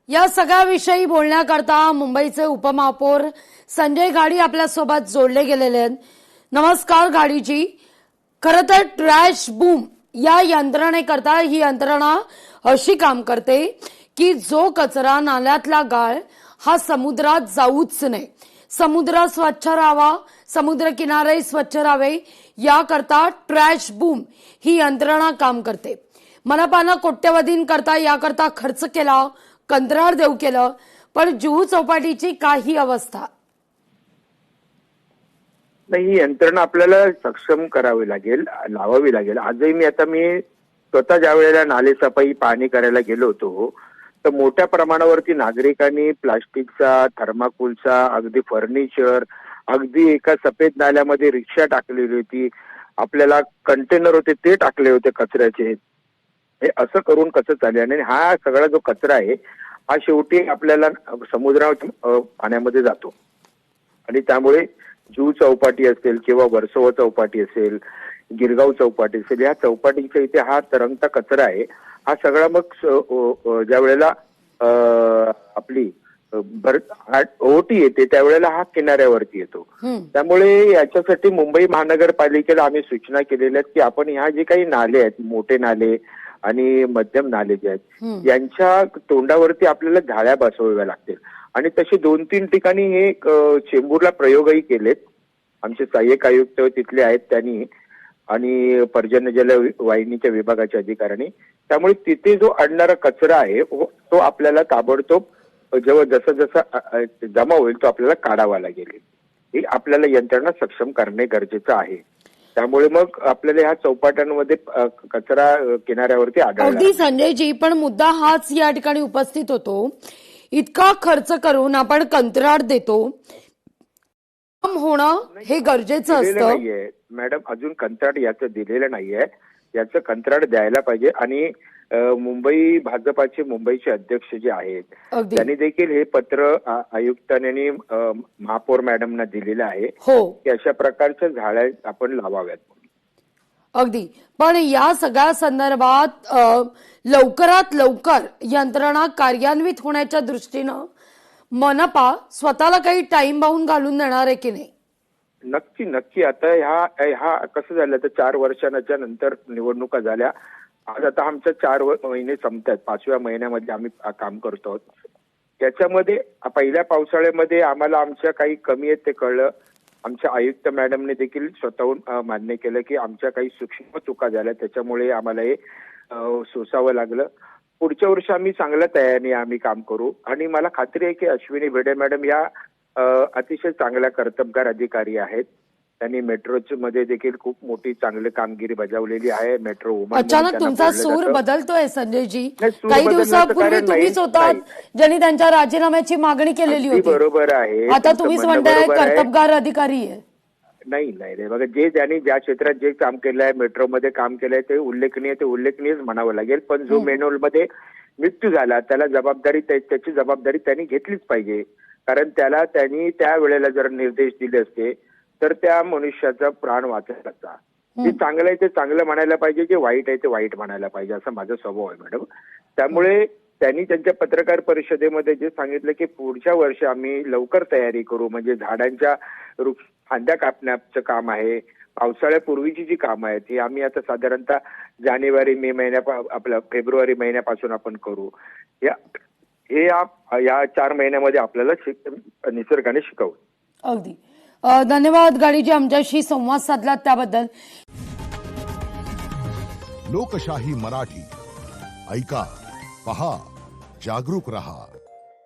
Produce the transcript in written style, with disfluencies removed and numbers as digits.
या सगळ्याविषयी बोलण्याकरता मुंबईचे उपमहापौर संजय गाडी आपल्यासोबत जोडले गेलेले आहेत। नमस्कार गाडीजी। खरं तर ट्रॅश बूम या यंत्रणेकरता ही यंत्रणा अशी काम करते की जो कचरा नाल्यातला गाळ हा समुद्रात जाऊच नये, समुद्र स्वच्छ राहावा, समुद्र किनारे स्वच्छ राहावे याकरता ट्रॅश बूम ही यंत्रणा काम करते। मनपानं कोट्यवधींकरता याकरता खर्च केला, कंत्राट देऊ केलं, पण जुहू चौपाटीची काही अवस्था नाही। ही यंत्रणा आपल्याला सक्षम करावी लागेल, लावावी लागेल। आजही मी स्वतः ज्या वेळेला नाले सफाई पाहणी करायला गेलो होतो तर मोठ्या प्रमाणावरती नागरिकांनी प्लास्टिकचा, थर्माकोलचा, अगदी फर्निचर, अगदी एका सफेद नाल्यामध्ये रिक्षा टाकलेली होती, आपल्याला कंटेनर होते ते टाकले होते कचऱ्याचे। हे असं करून कसं चालेल? आणि हा सगळा जो कचरा आहे हा शेवटी आपल्याला समुद्राच्या पाण्यामध्ये जातो आणि त्यामुळे जुहू चौपाटी असेल किंवा वर्सोवा चौपाटी असेल, गिरगाव चौपाटी असेल, या चौपाटीच्या इथे हा तरंगता कचरा आहे। हा सगळा मग ज्या वेळेला आपली ओटी येते त्यावेळेला हा किनाऱ्यावरती येतो। त्यामुळे याच्यासाठी मुंबई महानगरपालिकेला आम्ही सूचना केलेल्या आहेत की आपण ह्या जे काही नाले आहेत, मोठे नाले आणि मध्यम नाले जे आहेत, यांच्या तोंडावरती आपल्याला जाळ्या बसवाव्या लागतील। आणि तसे 2-3 ठिकाणी हे चेंबूरला प्रयोगही केलेत। आमचे सहाय्यक आयुक्त तिथले आहेत त्यांनी आणि पर्जन्य जल वाहिनीच्या विभागाच्या अधिकाऱ्यांनी। त्यामुळे तिथे जो अडणारा कचरा आहे तो आपल्याला ताबडतोब जेव्हा जसं जसं जमा होईल तो आपल्याला काढावा लागेल। ही आपल्याला यंत्रणा सक्षम करणे गरजेचं आहे। त्यामुळे मग आपल्याला ह्या चौपाट्यांमध्ये कचरा किनाऱ्यावरती आढळला। अगदी संजयजी, पण मुद्दा हाच या ठिकाणी उपस्थित होतो, इतका खर्च करून आपण कंत्राट देतो, काम होणं हे गरजेचं असतं मॅडम। अजून कंत्राट याचं दिलेलं नाहीये, याचं कंत्राट द्यायला पाहिजे। आणि मुंबई भाजपाचे मुंबईचे अध्यक्ष जे आहेत त्यांनी देखील हे पत्र आयुक्तांनी महापौर मॅडमना दिलेलं आहे की अशा प्रकारच्या झाड्या आपण लावाव्यात। अगदी, पण या सगळ्या संदर्भात लवकरात लवकर यंत्रणा कार्यान्वित होण्याच्या दृष्टीनं मनपा स्वतःला काही टाइम बाउंड घालून देणार आहे की नाही? नक्की नक्की। आता ह्या कसं झालं तर 4 वर्षांच्या नंतर निवडणुका झाल्या। आज आता आमच्या 4 महिने संपतात, 5व्या महिन्यामध्ये आम्ही काम करतो। त्याच्यामध्ये पहिल्या पावसाळ्यामध्ये आम्हाला आमच्या काही कमी आहेत ते कळलं। आमच्या आयुक्त मॅडमने देखील स्वतःहून मान्य केलं की आमच्या काही सूक्ष्म चुका झाल्या, त्याच्यामुळे आम्हाला हे सोसावं लागलं। पुढच्या वर्षी आम्ही चांगल्या तयारीने आम्ही काम करू। आणि मला खात्री आहे की अश्विनी भिडे मॅडम या अतिशय चांगल्या कर्तबगार अधिकारी आहेत। त्यांनी मेट्रोच्या मध्ये देखील खूप मोठी चांगली कामगिरी बजावलेली आहे। मेट्रो वुमन अचानक तुमचा सूर बदलतोय संजयजी। काही दिवसापूर्वी तुम्हीच होता ज्यांनी त्यांच्या राजीनाम्याची मागणी केलेली होती। बरोबर आहे, आता तुम्हीच म्हणताय कर्तबगार अधिकारी आहे। नाही नाही बघा, ज्यांनी ज्या क्षेत्रात जे काम केलं आहे, मेट्रोमध्ये काम केलंय ते उल्लेखनीयच म्हणावं लागेल। पण जो मेनोल मध्ये मृत्यू झाला त्याला त्याची जबाबदारी त्यांनी घेतलीच पाहिजे। कारण त्यांनी त्या वेळेला जर निर्देश दिले असते तर त्या मनुष्याचा प्राण वाचला असता। जे चांगलं आहे ते चांगलं म्हणायला पाहिजे, जे वाईट आहे ते वाईट म्हणायला पाहिजे, असा माझा स्वभाव आहे मॅडम। त्यामुळे त्यांनी त्यांच्या पत्रकार परिषदेमध्ये जे सांगितलं की पुढच्या वर्षी आम्ही लवकर तयारी करू, म्हणजे झाडांच्या फांद्या कापण्याचं काम आहे, पावसाळ्यापूर्वीची जी कामं आहेत ही आम्ही आता साधारणतः फेब्रुवारी महिन्यापासून आपण करू। या 4 महिन्यामध्ये आपल्याला निसर्गाने शिकवू। अगदी धन्यवाद गाडीजी, आमच्याशी संवाद साधला त्याबद्दल। लोकशाही मराठी ऐका, पहा, जागरूक रहा।